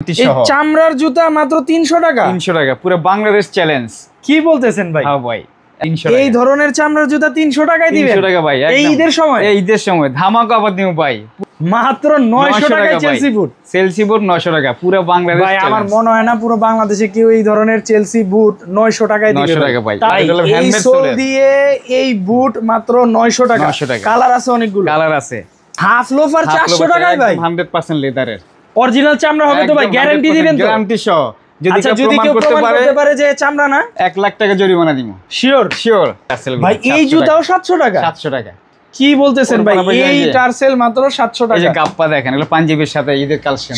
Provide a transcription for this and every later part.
এই চামড়ার জুতা মাত্র 300 টাকা। 300 টাকা পুরো বাংলাদেশ চ্যালেঞ্জ। কি বলতেছেন ভাই? হ্যাঁ ভাই, এই ধরনের চামড়ার জুতা 300 টাকায় দিবেন? 300 টাকা ভাই, এই ঈদের সময়? এই ঈদের সময় ধামাকা অফার দিমু ভাই, মাত্র 900 টাকায় চেলসি বুট। চেলসি বুট 900 টাকা পুরো বাংলাদেশ ভাই। আমার মনে হয় না পুরো বাংলাদেশে কেউ এই ধরনের চেলসি বুট 900 টাকায় দিবে। 900 টাকা ভাই, এই সোল দিয়ে এই বুট মাত্র 900 টাকা। 900 টাকা। কালার আছে অনেকগুলো, কালার আছে। হাফ লোফার 400 টাকায় ভাই, 100% লেদারের অরিজিনাল চামড়া হবে তো ভাই? গ্যারান্টি দিবেন তো? গ্যারান্টি সহ। যদি কেউ প্রমাণ করতে পারে যে চামড়া না, 1 লাখ টাকা জরিমানা দিমু। শিওর? শিওর ভাই। এই জুতাও 700 টাকা? 700 টাকা। কি বলতেছেন ভাই? এই টার্সেল মাত্র 700 টাকা। এই যে গাপ্পা দেখেন, এগুলো পাঞ্জাবির সাথে ঈদের কালেকশন।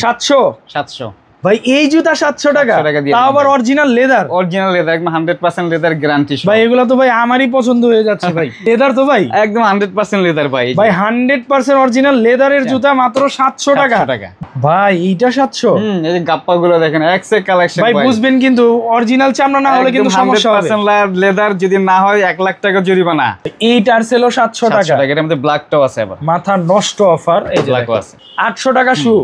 700 ভাই। এই জুতা 700 টাকা, তাও আবার অরিজিনাল লেদার। অরিজিনাল লেদার, একদম 100% লেদার গ্যারান্টি ভাই। এগুলো তো ভাই আমারই পছন্দ হয়ে যাচ্ছে ভাই। লেদার তো ভাই একদম 100% লেদার ভাই। ভাই 100% অরিজিনাল লেদারের জুতা মাত্র 700 টাকা ভাই। এইটা 700। এই যে গাপ্পা গুলো দেখেন, এক্সেক কালেকশন ভাই। বুঝবেন কিন্তু অরিজিনাল চামড়া না হলে কিন্তু সমস্যা হবে। 100% লেদার যদি না হয় 1 লাখ টাকা জরিমানা। এই টার্সেলও 700 টাকা। এর মধ্যে ব্ল্যাকটাও আছে আবার। মাথা নষ্ট অফার। এই যে ব্ল্যাকও আছে। 800 টাকা শু।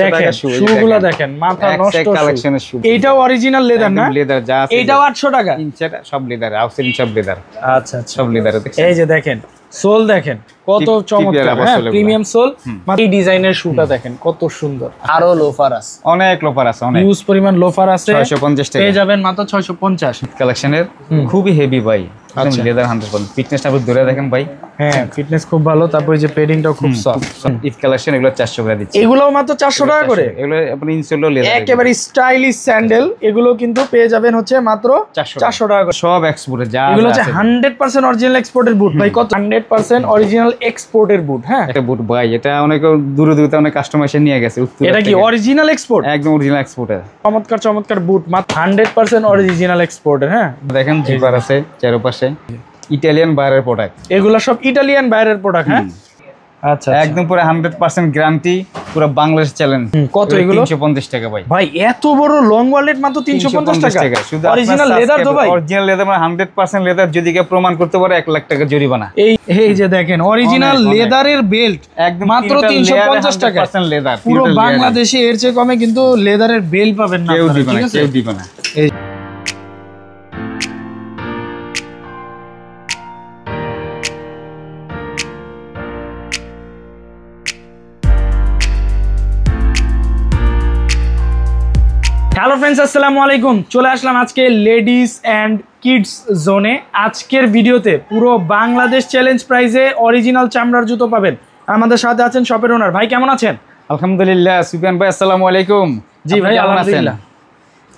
দেখেন শুগুলো দেখেন, মাথা নষ্ট কালেকশনের শু। এইটাও অরিজিনাল লেদার না? লেদার যা আছে এইটাও 800 টাকা। ইনচেটা সব লেদার, আউটসাইড সব লেদার। আচ্ছা সব লেদার। এই যে দেখেন সোল দেখেন কত চমৎকার, প্রিমিয়াম সোল। এই ডিজাইনের শুটা দেখেন কত সুন্দর। আরো লোফার আছে, অনেক লোফার আছে, অনেক ইউজ পরিমাণ লোফার আছে। 650 টাকা পেয়ে যাবেন মাত্র 650 কালেকশনের। খুবই হেভি ভাই, একদম লেদার 100%। ফিটনেসটা আপনি ধরে দেখেন ভাই। হ্যাঁ, ফিটনেস খুব ভালো। তারপর এই যে পেডিংটাও খুব সফট। ঈদ কালেকশন এগুলো 400 করে দিচ্ছি। এগুলোও মাত্র 400 টাকা করে। এগুলো আপনি ইনসোলও লেদার, একেবারে স্টাইলিশ স্যান্ডেল। এগুলো কিন্তু পেয়ে যাবেন হচ্ছে মাত্র 400 টাকা করে। সব এক্সপোর্টে যা এগুলো হচ্ছে 100% অরিজিনাল এক্সপোর্টের বুট ভাই। কত? 100% অরিজিনাল এক্সপোর্টের বুট। হ্যাঁ, এটা বুট ভাই, এটা অনেক দূরে দূরে অনেক কাস্টমার এসে নিয়ে গেছে। এটা কি অরিজিনাল এক্সপোর্ট? একদম অরিজিনাল এক্সপোর্টের। চমৎকার চমৎকার বুট, মাত্র 100% অরিজিনাল এক্সপোর্টের। হ্যাঁ, দেখেন জিপার আছে চারপাশে, ইতালিয়ান বাইরের প্রোডাক্ট। এগুলো সব ইতালিয়ান বাইরের প্রোডাক্ট। হ্যাঁ, আচ্ছা। একদম পুরো 100% গ্যারান্টি, পুরো বাংলাদেশ চ্যালেঞ্জ। কত এগুলো? 350 টাকা ভাই। ভাই এত বড় লং ওয়ালেট মাত্র 350 টাকা। শুধু অরিজিনাল লেদার তো ভাই? অরিজিনাল লেদার, মানে 100% লেদার। যদি কেউ প্রমাণ করতে পারে 1 লাখ টাকা জরিমানা। এই যে দেখেন অরিজিনাল লেদারের বেল্ট একদম মাত্র 350 টাকা। লেদার পুরো বাংলাদেশে এর চেয়ে কমে কিন্তু লেদারের বেল্ট পাবেন না। কেউ দিবে না, কেউ দিবে না। হ্যালো ফ্রেন্ডস, আসসালামু আলাইকুম। চলে আসলাম আজকে লেডিস অ্যান্ড কিডস জোনে। আজকের ভিডিওতে পুরো বাংলাদেশ চ্যালেঞ্জ প্রাইজে অরিজিনাল চামড়ার জুতো পাবেন। আমাদের সাথে আছেন শপের ওনার ভাই। কেমন আছেন? আলহামদুলিল্লাহ। সুফিয়ান ভাই আসসালামু আলাইকুম। জি ভাই, আলহামদুলিল্লাহ।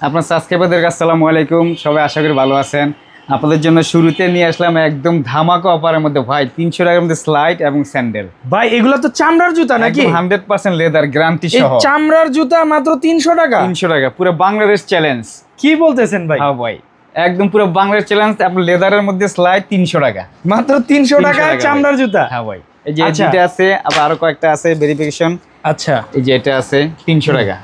আপনার সাবস্ক্রাইবারদের আসসালামু আলাইকুম। সবাই আশা করি ভালো আছেন। আপনাদের জন্য শুরুতে নিয়ে আসলাম একদম ধামাকা অফারের মধ্যে ভাই, 300 টাকার মধ্যে স্লাইড এবং স্যান্ডেল। ভাই এগুলো তো চামড়ার জুতা নাকি? 100% লেদার গ্যারান্টি সহ। চামড়ার জুতা মাত্র 300 টাকা? 300 টাকা পুরো বাংলাদেশ চ্যালেঞ্জ। কি বলতেছেন ভাই? হ্যাঁ ভাই, একদম পুরো বাংলাদেশ চ্যালেঞ্জ। আপনার লেদারের মধ্যে স্লাইড 300 টাকা, মাত্র 300 টাকা চামড়ার জুতা। হ্যাঁ ভাই, এই যে এটা আছে, আবার আরো কয়েকটা আছে ভেরিফিকেশন। আচ্ছা, এই যে এটা আছে 300 টাকা,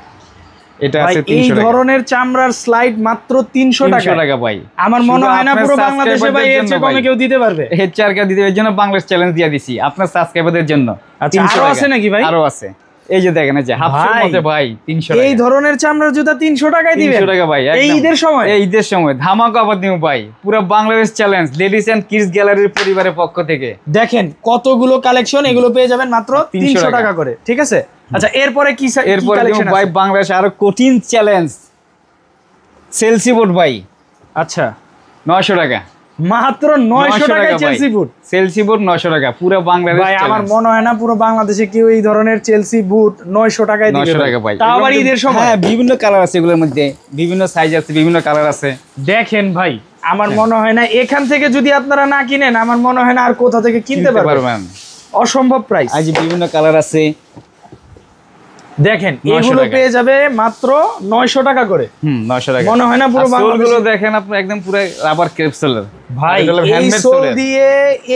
এটা আছে 300 এই টাকা। ধরনের চামড়ার স্লাইড মাত্র 300 টাকা ভাই। আমার মনে হয় না পুরো বাংলাদেশে ভাই এর চেয়ে কমে কেউ দিতে পারবে। এর চেয়ে আর কেউ দিতে পারবে। এর জন্য বাংলাদেশ চ্যালেঞ্জ দিয়ে দিছি আপনার সাবস্ক্রাইবারদের জন্য। আচ্ছা, আরো আছে নাকি ভাই? আরো আছে। এই যে দেখেন, এই যে হাফের মধ্যে ভাই 300 টাকা। এই ধরনের চামড়ার জুতা 300 টাকায় দিবেন? 300 টাকা ভাই, এই ঈদের সময়? এই ঈদের সময় ধামাকা অফার দিমু ভাই, পুরো Bangladesh challenge ladies and kids গ্যালারির পরিবারের পক্ষ থেকে। দেখেন কতগুলো কালেকশন, এগুলো পেয়ে যাবেন মাত্র 300 টাকা করে। ঠিক আছে। আচ্ছা, এরপরে কি কালেকশন ভাই? বাংলাদেশ আরো কঠিন চ্যালেঞ্জ চেলসি বুট ভাই। আচ্ছা, 900 টাকা, মাত্র 900 টাকায় চেলসি বুট। চেলসি বুট 900 টাকা পুরো বাংলাদেশ ভাই। আমার মনে হয় না পুরো বাংলাদেশে কেউ এই ধরনের চেলসি বুট 900 টাকায় দিবে। 900 টাকা ভাই, তাও আবার ঈদের সময়। হ্যাঁ, বিভিন্ন কালার আছে এগুলোর মধ্যে, বিভিন্ন সাইজ আছে, বিভিন্ন কালার আছে। দেখেন ভাই, আমার মনে হয় না এখান থেকে যদি আপনারা না কিনেন, আমার মনে হয় না আর কোথা থেকে কিনতে পারবেন। অসম্ভব প্রাইস। আজ বিভিন্ন কালার আছে। দেখেন এগুলো পেয়ে যাবে মাত্র 900 টাকা করে। 900 টাকা। মনে হয় না পুরো বাংলাদেশগুলো দেখেন আপনি, একদম পুরো রাবার ক্যাপসুলের ভাই। এই সোল দিয়ে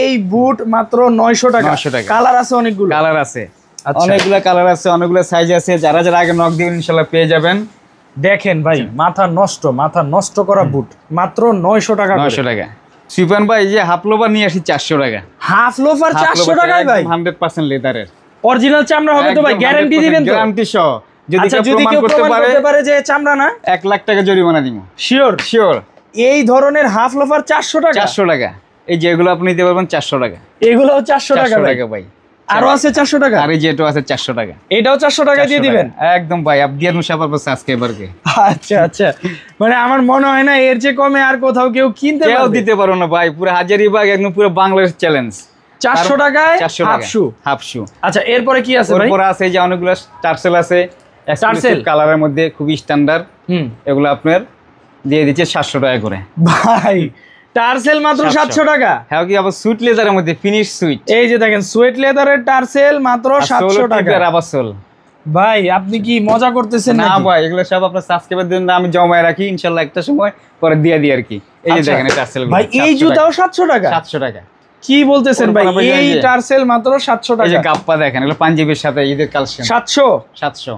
এই বুট মাত্র 900 টাকা। কালার আছে অনেকগুলো, কালার আছে অনেকগুলো কালার আছে, অনেকগুলো সাইজ আছে। যারা যারা আগে নক দিবেন ইনশাআল্লাহ পেয়ে যাবেন। দেখেন ভাই, মাথা নষ্ট করা বুট মাত্র 900 টাকা। 900 টাকা। সুফিয়ান ভাই, যে হাফ লোফার নিয়ে আসি 400 টাকা। হাফ লোফার 400 টাকায় ভাই? 100% লেদারের অরিজিনাল চামড়া হবে তো ভাই? গ্যারান্টি দিবেন তো? গ্যারান্টি সহ। যদি আচ্ছা, কেউ যদি প্রমাণ কেউ করতে প্রমাণ করতে পারে যে চামড়া না, 1 লাখ টাকা জরিমানা দিব। শিওর? শিওর। এই ধরনের হাফ লোফার 400 টাকা? 400 টাকা। এই যে এগুলো আপনি দিতে পারবেন 400 টাকা। এগুলোও 400 টাকা 400 ভাই? টাকা ভাই। আরো আছে 400 টাকা? আর এই যে এটা আছে 400 টাকা। এটাও 400 টাকা দিয়ে 400 দিবেন? টাকা। একদম ভাই, আপনি দিয়ে দেন সবার সাবস্ক্রাইবারকে। আচ্ছা আচ্ছা, মানে আমার মনে হয় না এর চেয়ে কমে আর কোথাও কেউ কিনতে কেউ পারবে। দিতে পারো না ভাই, পুরো হাজারিবাগ একদম পুরো বাংলাদেশ চ্যালেঞ্জ। 400 টাকায় 400 হাফ টাকা শু? হাফ শু। আচ্ছা, এরপরে কি আছে ভাই? এরপর আছে এই যে অনেকগুলো টার্সেল আছে, টার্সেল এক্সক্লুসিভ কালারের মধ্যে, খুবই স্ট্যান্ডার্ড। এগুলো আপনার দিয়ে দিচ্ছে 700 টাকা করে ভাই। টার্সেল মাত্র 700 টাকা? হ্যাঁ, কি আবার সুইট লেদারের মধ্যে, ফিনিশ সুইট। এই যে দেখেন, সুয়েট লেদারের টার্সেল মাত্র 700 টাকা। Rubber soul. ভাই আপনি কি মজা করতেছেন না নাকি? ভাই, এগুলো সব আপনার সাবস্ক্রাইবার জন্য আমি জমায় রাখি, ইনশাআল্লাহ একটা সময় পরে দিয়ে দিই আর কি। এই যে আচ্ছা। দেখেন এই টার্সেল ভাই এই জুতাও 700 টাকা? 700 টাকা। কি বলতেছেন ভাই? এই টার্সেল মাত্র 700 এই যে টাকা? গাপ্পা দেখেন, এগুলো পাঞ্জাবির সাথে ঈদের কালেকশন। 700? 700।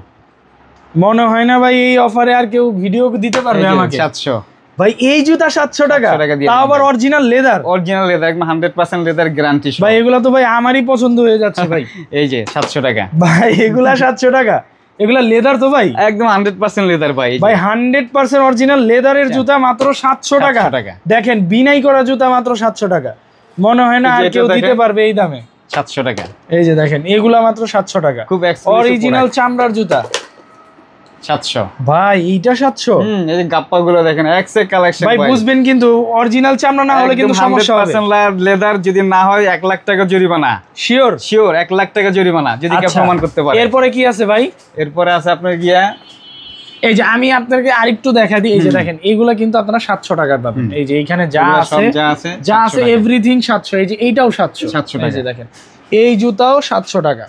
মনে হয় না ভাই এই অফারে আর কেউ ভিডিও দিতে পারবে আমাকে। 700 ভাই এই জুতা 700 টাকা? 700 টাকা দিয়ে তাও আবার অরিজিনাল লেদার? অরিজিনাল লেদার, একদম 100% লেদার গ্যারান্টি। ভাই এগুলা তো ভাই আমারই পছন্দ হয়ে যাচ্ছে ভাই। এই যে 700 টাকা। ভাই এগুলা 700 টাকা? এগুলা লেদার তো ভাই? একদম 100% লেদার ভাই। ভাই 100% অরিজিনাল লেদারের জুতা মাত্র 700 টাকা? 700 টাকা। দেখেন, বিনাই করা জুতা মাত্র 700 টাকা। মনে হয় না আর কেউ দিতে পারবে এই দামে। 700 টাকা। এই যে দেখেন, এগুলা মাত্র 700 টাকা। খুব এক্সক্লুসিভ অরিজিনাল চামড়ার জুতা। 700। ভাই এইটা 700? এই যে গাপ্পা গুলো দেখেন, এক্সে কালেকশন ভাই বুঝবেন কিন্তু অরিজিনাল চামড়া না হলে কিন্তু সমস্যা হবে। 100% লেদার যদি না হয় 1 লাখ টাকা জরিমানা। শিওর? শিওর, 1 লাখ টাকা জরিমানা যদি কেউ প্রমাণ করতে পারে। এরপরে কি আছে ভাই? এরপরে আছে আপনার গিয়া, এই যে আমি আপনাকে আরেকটু দেখা দিই। এই যে দেখেন, এগুলা কিন্তু আপনারা 700 টাকার পাবেন। এই যে এখানে যা আছে এভরিথিং 700। এই যে এইটাও 700 টাকা। এই যে দেখেন, এই জুতাও 700 টাকা।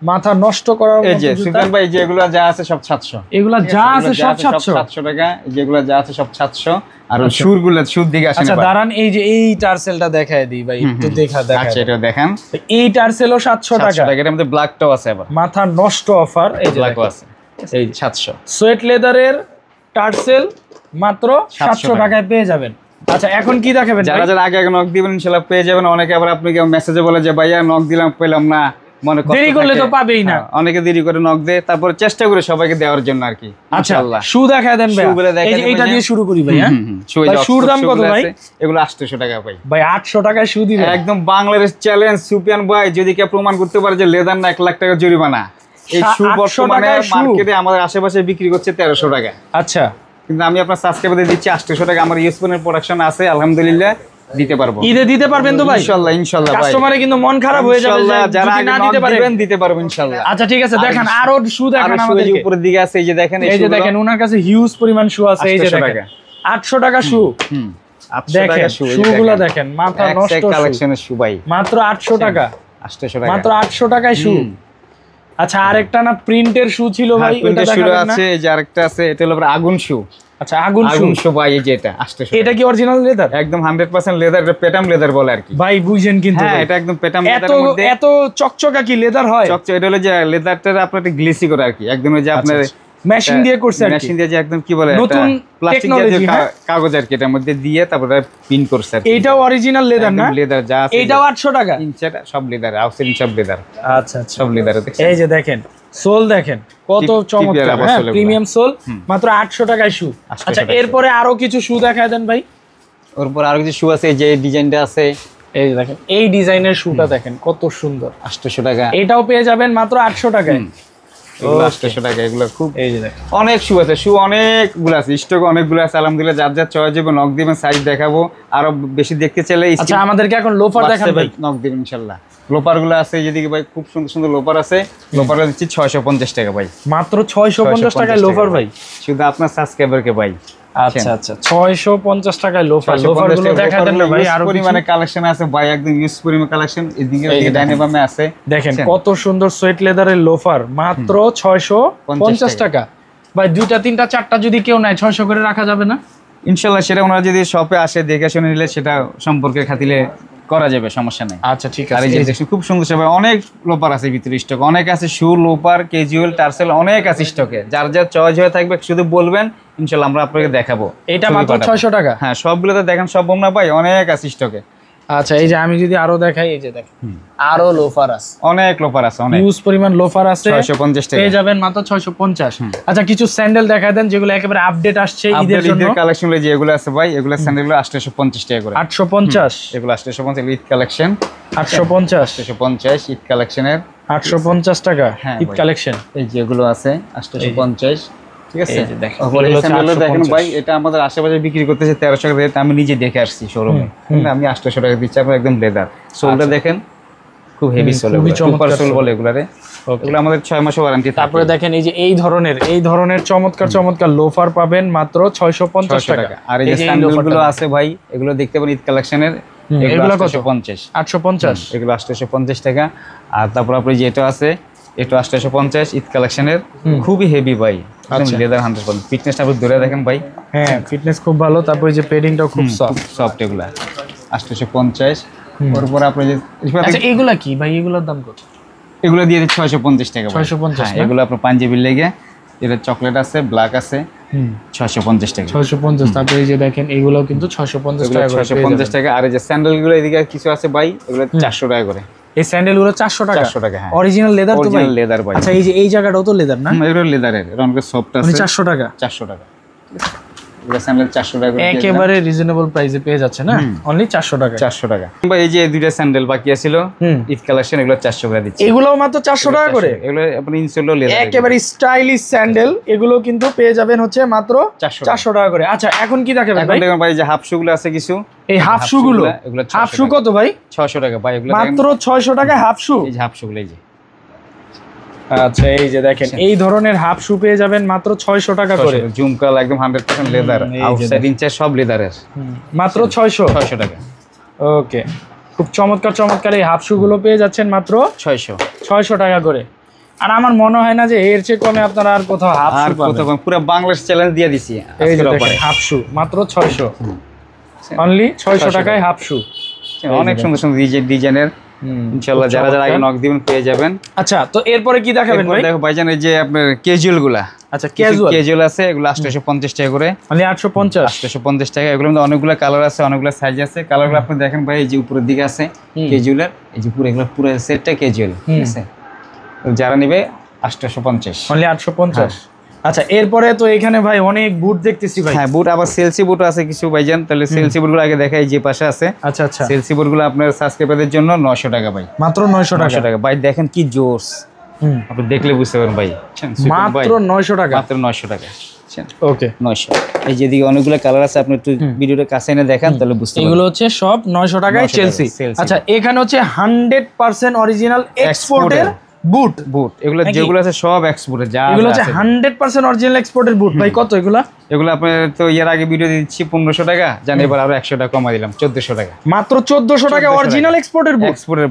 মাথা নষ্ট করার এই যে মতো জুতা। সুলতান ভাই, যেগুলো যা আছে সব 700। এগুলা যা আছে সব 700 টাকা। যেগুলো যা আছে সব 700। আর সুরগুলো, সুর দিকে আসেন। আচ্ছা দাঁড়ান, এই যে এই টার্সেলটা দেখায় দিই ভাই, একটু দেখা। আচ্ছা, এটা দেখেন, এই টার্সেলও 700 টাকা। এটার মধ্যে ব্ল্যাকটাও আছে, আবার মাথা নষ্ট অফার। এই যে ব্ল্যাকও আছে। এই 700। সোয়েট লেদারের টার্সেল মাত্র 700 টাকায় পেয়ে যাবেন। আচ্ছা, এখন কি দেখাবেন? যারা যারা আগে নক দিবেন ইনশাআল্লাহ পেয়ে যাবেন। অনেকে আবার আপনাকে মেসেজে বলে যে ভাইয়া নক দিলাম পেলাম না, মনে কষ্ট দেরি করলে তো পাবেই না। অনেকে দেরি করে নক দেয়, তারপর চেষ্টা করে সবাইকে দেওয়ার জন্য আর কি। আচ্ছা, ইনশাআল্লাহ শু দেখায় দেন ভাই। এই যে এইটা দিয়ে শুরু করি ভাই। হ্যাঁ, শুর দাম কত ভাই? এগুলো 800 টাকা ভাই। ভাই 800 টাকায় শু দিবেন? একদম বাংলাদেশ চ্যালেঞ্জ সুপিয়ান ভাই। যদি কেউ প্রমাণ করতে পারে যে লেদার না, 1 লাখ টাকা জরিমানা। এই শু বর্তমানে মার্কেটে আমাদের আশেপাশে বিক্রি করছে 1300 টাকা। আচ্ছা, কিন্তু আমি আপনার সাবস্ক্রাইবারদের দিচ্ছি 800 টাকা। আমার ইউএসপনের প্রোডাকশন আছে, আলহামদুলিল্লাহ দিতে পারবো। ঈদে দিতে পারবেন তো ভাই? ইনশাআল্লাহ, ইনশাআল্লাহ ভাই। কাস্টমারে কিন্তু মন খারাপ হয়ে যাবে যারা যদি না দিতে পারেন। দিতে পারবো ইনশাআল্লাহ। আচ্ছা ঠিক আছে, দেখেন আরো শু দেখান আমাদেরকে। উপরের দিকে আছে, এই যে দেখেন, এই যে দেখেন ওনার কাছে হিউজ পরিমাণ শু আছে। এই যে দেখেন 800 টাকা শু। দেখেন শুগুলো দেখেন, মাথা নষ্ট কালেকশনের শু ভাই, মাত্র 800 টাকা। 800 টাকা, মাত্র 800 টাকায় শু। আচ্ছা, আরেকটা না প্রিন্টের শু ছিল ভাই, ওটা দেখাবেন না? আছে, এই যে আরেকটা আছে, এটা হলো আগুন শু। আচ্ছা, আগুন শু ভাই। এই যে এটা 800। এটা কি অরিজিনাল লেদার? একদম 100% লেদার, এটা পেটাম লেদার বলে আর কি ভাই। বুঝেন কিন্তু হ্যাঁ, এটা একদম পেটাম লেদারের মধ্যে। এত চকচকা কি লেদার হয়? চকচক, এটা হলো যে লেদারটা আপনার একটা গ্লিসি করে আর কি, একদম ওই যে আপনার মেশিন দিয়ে করছে আর কি। মেশিন দিয়ে যে একদম কি বলে, নতুন প্লাস্টিক জাতীয় কাগজ আর কি, এটার মধ্যে দিয়ে তারপরে পিন করছে আর কি। এইটাও অরিজিনাল লেদার না? লেদার যা আছে এইটাও 800 টাকা। ইনচাটা সব লেদার, আউটসাইড সব লেদার। আচ্ছা আচ্ছা, সব লেদার। এই যে দেখেন সোল দেখেন কত চমৎকার, প্রিমিয়াম সোল, মাত্র 800 টাকায় শু। আচ্ছা, এরপরে আরো কিছু শু দেখায় দেন ভাই। ওরপর আরো কিছু শু আছে, যে ডিজাইনটা আছে, এই দেখেন, এই ডিজাইনের শুটা দেখেন কত সুন্দর। 800 টাকা। এটাও পেয়ে যাবেন মাত্র 800 টাকায়। 800 টাকা। এগুলো খুব, এই যে দেখেন অনেক শু আছে, শু অনেকগুলো আছে, স্টক অনেকগুলো আছে আলহামদুলিল্লাহ। যার যার চয়েস হবে নক দিবেন, সাইজ দেখাবো। আরো বেশি দেখতে চাইলে আচ্ছা, আমাদেরকে এখন লোফার দেখান ভাই। নক দিবেন ইনশাআল্লাহ। লোপার গুলো আছে যেদিকে ভাই, খুব সুন্দর সুন্দর লোপার আছে। লোপার দিচ্ছি 650 টাকা ভাই। মাত্র 650 টাকায় লোফার ভাই, শুধু আপনার সাবস্ক্রাইবারকে ভাই। আচ্ছা আচ্ছা, 650 টাকায় লোফার। লোফার গুলো দেখা দেন না ভাই, আরো পরিমাণে কালেকশন আছে ভাই, একদম ইউজ পরিমাণ কালেকশন। এদিকে ডাইনামামে আছে, দেখেন কত সুন্দর সোয়েট লেদারের লোফার, মাত্র 650 টাকা ভাই। 2টা 3টা 4টা যদি কেউ নেয় 600 করে রাখা যাবে না? ইনশাআল্লাহ, সেটা ওনারা যদি শপে আসে দেখে শুনে নিলে সেটা সম্পর্কে খাতিলে করা যাবে, সমস্যা নেই। আচ্ছা ঠিক আছে। আর এই যে দেখুন খুব সুন্দর সবাই, অনেক লোপার আছে ভিতরে স্টক, অনেক আছে শু, লোপার, ক্যাজুয়াল, টার্সেল অনেক আছে স্টকে। যার যার চয়েস হয়ে থাকবে শুধু বলবেন, ইনশাআল্লাহ আমরা আপনাকে দেখাবো। এটা মাত্র 600 টাকা। হ্যাঁ, সবগুলোতে দেখেন সম্ভব না ভাই, অনেক আছে স্টকে। আচ্ছা এই যে আমি যদি আরো দেখাই, এই যে দেখেন আরো লোফার আছে, অনেক লোফার আছে, অনেক হিউজ পরিমাণ লোফার আছে, 650 টাকা পেয়ে যাবেন মাত্র 650। আচ্ছা কিছু স্যান্ডেল দেখায় দেন যেগুলো একেবারে আপডেট আসছে ঈদের জন্য। ঈদের কালেকশন যে এগুলো আছে ভাই, এগুলো স্যান্ডেলগুলো 850 টাকা করে। 850 এগুলো 850 ঈদ কালেকশন। 850 850 ঈদ কালেকশনের 850 টাকা হ্যাঁ ঈদ কালেকশন। এই যেগুলো আছে 850, ঠিক আছে। এই যে দেখেন তারপরে এই স্যান্ডেলগুলো দেখেন ভাই, এটা আমাদের আশেপাশে বিক্রি করতেছে 1300 টাকা রেট, আমি নিজে দেখে আসছি শোরুমে, আমি 800 টাকা দিচ্ছি। আপনার একদম লেদার সোলটা দেখেন, খুব হেভি সোল, সুপার সোল বলে এগুলারে। এগুলো আমাদের 6 মাসের ওয়ারেন্টি। তারপরে দেখেন এই যে এই ধরনের চমৎকার লোফার পাবেন মাত্র 650 টাকা। আর এই যে স্যান্ডেলগুলো আছে ভাই, এগুলো দেখতে পারেন ঈদ কালেকশনের, এগুলো 850 850, এগুলো 850 টাকা। আর তারপর আপনি যেটা আছে এটা 850 ঈদ কালেকশনের, খুবই হেভি ভাই, একদম লেদার 100%। ফিটনেসটা আপনি ধরে দেখেন ভাই, হ্যাঁ ফিটনেস খুব ভালো। তারপর এই যে পেডিংটাও খুব সফট এগুলা 850। তারপর আপনি যে আচ্ছা এগুলা কি ভাই, এগুলোর দাম কত? এগুলো দিয়ে 650 টাকা। 650 এগুলো আপনার পাঞ্জাবির লেগে, এটা চকলেট আছে, ব্ল্যাক আছে, 650 টাকা। 650। তারপরে এই যে দেখেন এগুলোও কিন্তু 650 টাকা করে, 650 টাকা। আর এই যে স্যান্ডেলগুলো এদিকে কিছু আছে ভাই, এগুলো 400 টাকা করে। এই স্যান্ডেলগুলো 400 টাকা? 400 টাকা, হ্যাঁ। অরিজিনাল লেদার তো ভাই? অরিজিনাল লেদার ভাই। আচ্ছা এই যে এই জায়গাটাও তো লেদার না? এগুলো লেদারের, এটা অনেক সফট আছে। 400 টাকা? 400 টাকা। এগুলো স্যান্ডেল 400 টাকা করে একেবারে রিজনেবল প্রাইসে পেয়ে যাচ্ছে না, অনলি 400 টাকা। 400 টাকা। ভাই এই যে দুইটা স্যান্ডেল বাকি ছিল ঈদ কালেকশন, এগুলো 400 করে দিচ্ছি। এগুলোও মাত্র 400 টাকা করে? এগুলো আপনি ইনসোলও লেদার, একেবারে স্টাইলিশ স্যান্ডেল, এগুলো কিন্তু পেয়ে যাবেন হচ্ছে মাত্র 400 টাকা করে। আচ্ছা এখন কি দেখাবেন ভাই? এখন দেখুন ভাই যে হাফ শু গুলো আছে কিছু, এই হাফ শু গুলো, এগুলো হাফ শু কত ভাই? 600 টাকা ভাই। এগুলো মাত্র 600 টাকা হাফ শু? এই যে হাফ শু গুলো, এই যে আচ্ছা এই যে দেখেন এই ধরনের হাফ শু পেয়ে যাবেন মাত্র 600 টাকা করে। ঝুমকাল একদম 100% লেদার, আউটসাইড ইনসাইড সব লেদারের, মাত্র 600 টাকা। ওকে, খুব চমৎকার এই হাফ শু গুলো পেয়ে যাচ্ছেন মাত্র 600 টাকা করে। আর আমার মনে হয় না যে এর চেয়ে কমে আপনারা আর কোথাও হাফ শু পাবেন। পুরো বাংলাদেশ চ্যালেঞ্জ দিয়ে দিছি। এই যে দেখেন হাফ শু মাত্র 600, অনলি 600 টাকায় হাফ শু। অনেক সুন্দর সুন্দর ডিজাইনের, ইনশাআল্লাহ যারা আগে নক দিবেন পেয়ে যাবেন। আচ্ছা তো এরপরে কি দেখাবেন ভাই? দেখো ভাইজান এই যে আপনার ক্যাজুয়াল গুলা। আচ্ছা ক্যাজুয়াল আছে, এগুলো 850 টাকা করে। মানে 850 টাকা। এগুলোর মধ্যে অনেকগুলো কালার আছে, অনেকগুলো সাইজ আছে। কালারগুলো আপনি দেখেন ভাই, এই যে উপরের দিকে আছে ক্যাজুয়ালের, এই যে পুরো এগুলো পুরো সেটটা ক্যাজুয়াল, ঠিক আছে। যারা নেবে 850, অনলি 850। আচ্ছা এরপরে তো এখানে ভাই অনেক বুট দেখতেছি ভাই। হ্যাঁ বুট, আবার সেলসি বুট আছে কিছু ভাইজান। তাহলে সেলসি বুটগুলো আগে দেখাই, যে পাশে আছে। আচ্ছা সেলসি বুটগুলো আপনার সাবস্ক্রাইবারদের জন্য 900 টাকা ভাই, মাত্র 900 টাকা ভাই। দেখেন কি জোস, আপনি দেখলে বুঝতে পারবেন ভাই, মাত্র 900 টাকা, মাত্র 900 টাকা। ওকে 900। এই যে দিকে অনেকগুলো কালার আছে, আপনি একটু ভিডিওটা কাছে এনে দেখেন তাহলে বুঝতে পারবেন। এগুলো হচ্ছে সব 900 টাকায় চেলসি। আচ্ছা এখানে হচ্ছে 100% অরিজিনাল এক্সপোর্টের বুট। এগুলো যেগুলো আছে সব এক্সপোর্টের, যা এগুলো হচ্ছে 100% অরিজিনাল এক্সপোর্টের বুট। ভাই কত এগুলা? এগুলো আপনার তো এর আগে ভিডিও দিচ্ছি 1500 টাকা, জানি এবার আরো 100 টাকা কমাই দিলাম, 1400 টাকা। মাত্র 1400 টাকা অরিজিনাল এক্সপোর্টের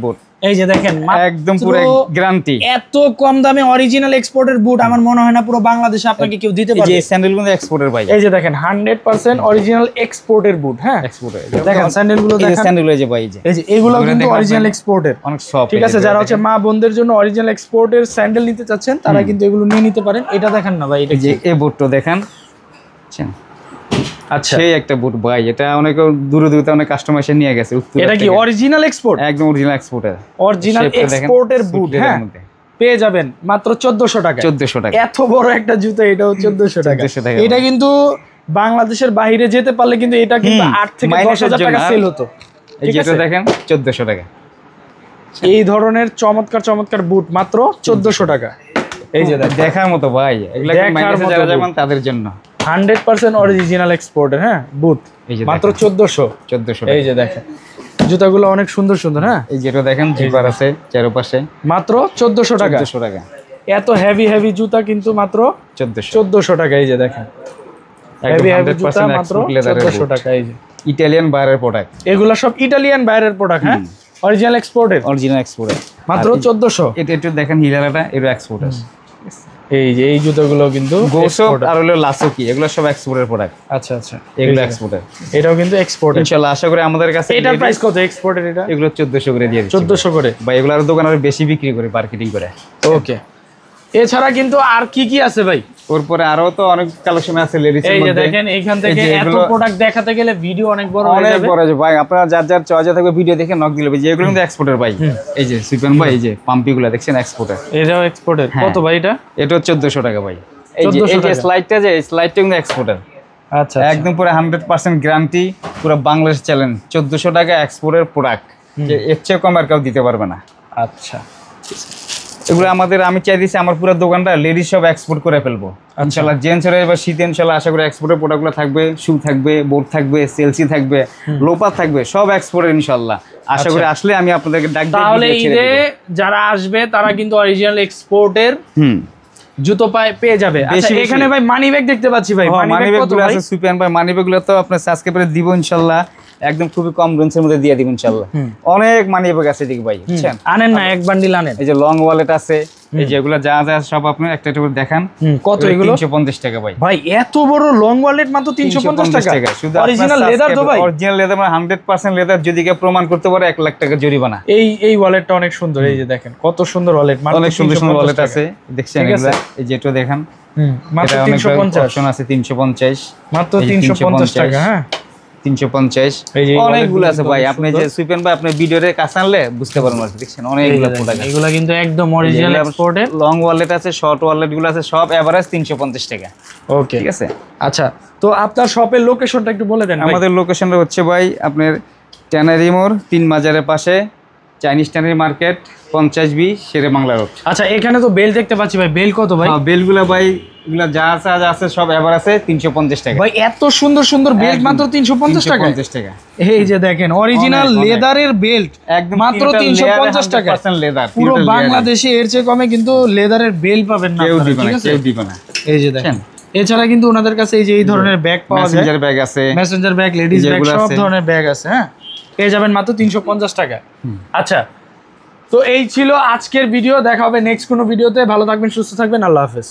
বুট। এই যে দেখেন একদম পুরো গ্যারান্টি। এত কম দামে অরিজিনাল এক্সপোর্টের বুট আমার মনে হয় না পুরো বাংলাদেশে আপনাকে কেউ দিতে পারবে। এই স্যান্ডেলগুলো এক্সপোর্টের ভাই। এই যে দেখেন 100% অরিজিনাল এক্সপোর্টের বুট। হ্যাঁ এক্সপোর্টের দেখেন স্যান্ডেলগুলো, দেখেন স্যান্ডেলগুলো এই যে ভাই, এই যে এগুলো কিন্তু অরিজিনাল এক্সপোর্টের, অনেক সফট। ঠিক আছে, যারা হচ্ছে মা বোনদের জন্য অরিজিনাল এক্সপোর্টের স্যান্ডেল নিতে চাচ্ছেন তারা কিন্তু এগুলো নিয়ে নিতে পারেন। এটা দেখেন না ভাই, এটা যে এই বুটটা দেখেন। আচ্ছা সেই একটা বুট ভাই, এটা অনেক দূরে অনেক কাস্টমার এসে নিয়ে গেছে। এটা কি অরিজিনাল এক্সপোর্ট? একদম অরিজিনাল এক্সপোর্টের, অরিজিনাল এক্সপোর্টের বুট। হ্যাঁ পেয়ে যাবেন মাত্র 1400 টাকা। 1400 টাকা। এত বড় একটা জুতা, এটাও 1400 টাকা। এটা কিন্তু বাংলাদেশের বাইরে যেতে পারলে কিন্তু এটা কিন্তু 8 থেকে 10000 টাকা সেল হতো। এই যেটা দেখেন 1400 টাকা। এই ধরনের চমৎকার বুট মাত্র 1400 টাকা। এই যে দেখার মতো ভাই, এগুলা মাইনাসে যারা যাবেন তাদের জন্য 100% অরিজিনাল এক্সপোর্টের। হ্যাঁ বুট মাত্র 1400 টাকা। এই যে দেখেন জুতাগুলো অনেক সুন্দর। হ্যাঁ এই যেটা দেখেন জিপার আছে চারপাশে, মাত্র 1400 টাকা। এত হেভি জুতা কিন্তু মাত্র 1400 টাকা। এই যে দেখেন হেভি জুতা মাত্র 1400 টাকা। এই যে ইতালিয়ান বাইরের প্রোডাক্ট, এগুলা সব ইতালিয়ান বাইরের প্রোডাক্ট। হ্যাঁ অরিজিনাল এক্সপোর্টের, মাত্র 1400। এটা একটু দেখেন হিলালাটা, এটা এক্সপোর্টার। এই যে এই জুতাগুলো কিন্তু গোসপ আর হলো লাসুকি, এগুলো সব এক্সপোর্টের প্রোডাক্ট। আচ্ছা এগুলো এক্সপোর্টার, এটাও কিন্তু এক্সপোর্ট ইনশাআল্লাহ। আশা করি আমাদের কাছে এটার প্রাইস কত এক্সপোর্টের? এটা এগুলো 1400 করে দিয়ে দিচ্ছি। 1400 করে ভাই, এগুলো আর দোকানে বেশি বিক্রি করে, মার্কেটিং করে। ওকে এছাড়া কিন্তু আর কি কি আছে ভাই? ওর পরে আরো তো অনেক কালেকশন আছে লেডিস এর এই যে মধ্যে। দেখেন এইখান থেকে এত প্রোডাক্ট দেখাতে গেলে ভিডিও অনেক বড় হয়ে অনেক যাবে। বড় আছে ভাই, আপনারা যার যার চয়েস থাকবে ভিডিও দেখে নক দিলে ভাই। যেগুলো কিন্তু এক্সপোর্টার ভাই, এই যে সুইপেন ভাই, এই যে পাম্পিগুলো দেখছেন এক্সপোর্টার। এটাও এক্সপোর্টের। কত ভাই এটা? এটা 1400 টাকা ভাই। এই যে স্লাইডটা, যে স্লাইডটা কিন্তু এক্সপোর্টার। আচ্ছা, একদম পুরো 100% গ্যারান্টি, পুরো বাংলাদেশ চ্যালেঞ্জ। 1400 টাকা এক্সপোর্টের প্রোডাক্ট, যে এর চেয়ে কম আর কেউ দিতে পারবে না। আচ্ছা, এগুলো আমাদের, আমি চাই দিচ্ছি আমার পুরো দোকানটা লেডিস সব এক্সপোর্ট করে ফেলবো ইনশাল্লাহ। জেন্টসের এবার শীতে ইনশাল্লাহ আশা করি এক্সপোর্টের প্রোডাক্টগুলো থাকবে। শু থাকবে, বোট থাকবে, সেলসি থাকবে, লোপার থাকবে, সব এক্সপোর্টের ইনশাল্লাহ। আশা করি আসলে আমি আপনাদেরকে ডাক দিয়ে তাহলে ঈদে যারা আসবে তারা কিন্তু অরিজিনাল এক্সপোর্টের জুতো পেয়ে যাবে। আচ্ছা, এখানে ভাই মানি ব্যাগ দেখতে পাচ্ছি ভাই। মানি ব্যাগগুলো আছে সুপিয়ান ভাই। মানি ব্যাগগুলো তো আপনার সাবস্ক্রাইবারে দিব ইনশাল্লাহ, একদম খুবই কম রেঞ্জের মধ্যে দিয়ে দিব ইনশাল্লাহ। অনেক মানি ব্যাগ আছে দিক ভাই, বুঝছেন? আনেন না, এক বান্ডিল আনেন। এই যে লং ওয়ালেট আছে, এই যেগুলো যা যা সব আপনি একটা একটা করে দেখান। কত এগুলো? 350 টাকা ভাই। ভাই এত বড় লং ওয়ালেট মাত্র 350 টাকা। শুধু অরিজিনাল লেদার তো ভাই? অরিজিনাল লেদার, মানে 100% লেদার। যদি কেউ প্রমাণ করতে পারে 1 লাখ টাকা জরিমানা। এই ওয়ালেটটা অনেক সুন্দর। এই যে দেখেন কত সুন্দর ওয়ালেট, অনেক সুন্দর সুন্দর ওয়ালেট আছে দেখছেন এগুলা। এই যে এটা দেখেন, মাত্র 350 অপশন আছে। 350 মাত্র 350 টাকা। হ্যাঁ 350 অনেকগুলো আছে ভাই। আপনি যে সুইপেন ভাই আপনি ভিডিওতে কাছে আনলে বুঝতে পারবেন। দেখছেন অনেকগুলো প্রোডাক্ট। এগুলো কিন্তু একদম অরিজিনাল এক্সপোর্টের। লং ওয়ালেট আছে, শর্ট ওয়ালেট গুলো আছে, সব এভারেজ 350 টাকা। ওকে, ঠিক আছে। আচ্ছা, তো আপনার শপের লোকেশনটা একটু বলে দেন। আমাদের লোকেশনটা হচ্ছে ভাই আপনার ট্যানারি মোড়, 3 বাজারের পাশে, চাইনিজ ট্যানারি মার্কেট, 50B, শেরে বাংলা রোড। আচ্ছা, এখানে তো বেল দেখতে পাচ্ছি ভাই। বেল কত ভাই? বেলগুলো ভাই এগুলা যা আছে সব এভার আছে 350 টাকা ভাই। এত সুন্দর সুন্দর বেল্ট মাত্র 350 টাকা। এই যে দেখেন অরিজিনাল লেদারের বেল্ট মাত্র 350 টাকা। পুরো বাংলাদেশে এর চেয়ে কমে কিন্তু লেদারের বেল্ট পাবেন না, ঠিক আছে? কেউ দিবে না। এই যে দেখেন, এছাড়া কিন্তু ওনাদের কাছে এই যে এই ধরনের ব্যাগ পাওয়া যায়। মেসেঞ্জার ব্যাগ আছে, মেসেঞ্জার ব্যাগ, লেডিস ব্যাগ, সব ধরনের ব্যাগ আছে। হ্যাঁ, পেয়ে যাবেন মাত্র 350 টাকা। আচ্ছা, তো এই ছিল আজকের ভিডিও। দেখা হবে নেক্সট কোনো ভিডিওতে। ভালো থাকবেন, সুস্থ থাকবেন, আল্লাহ হাফেজ।